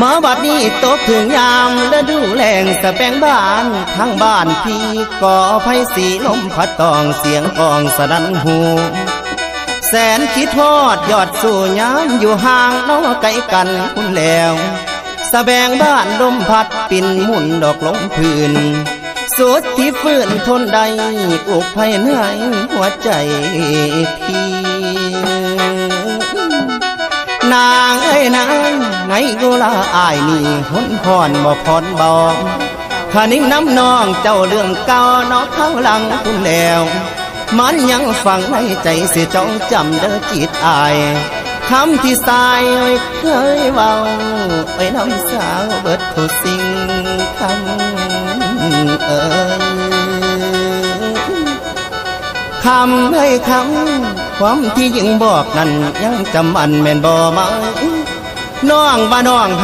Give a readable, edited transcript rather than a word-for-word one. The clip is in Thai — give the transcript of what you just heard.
มาบัดนี้ตกถึงยามและดูแลงสะแปงบ้านทั้งบ้านพี่ก่อไฟสีลมพัดตองเสียงกองสนั่นหูแสนคิดทอดยอดสู่ยามอยู่ห่างน้อไกลกันคุณแล้วสะแบงบ้านลมพัดปิ่นหมุนดอกลงพื้นสุดที่ฟื้นทนใดอุกภัยเหนื่อยหัวใจพี่นางเอ้ยนางไงกูละอายนี่หุนพรบ่พรบอกข้านิ่งน้ำนองเจ้าเรื่องเก่านอกข้างหลังคุณแล้วมันยังฝังในใจเสียจ้องจำเด้อจิตอายคำที่สายเคยเบาไอ้น้ำสาวเบิดทุกสิ่งคำคำให้คำความที่ยิ่งบอกนั้นยังจำมันแม่นบ่มาน้องว่าน้องฮัก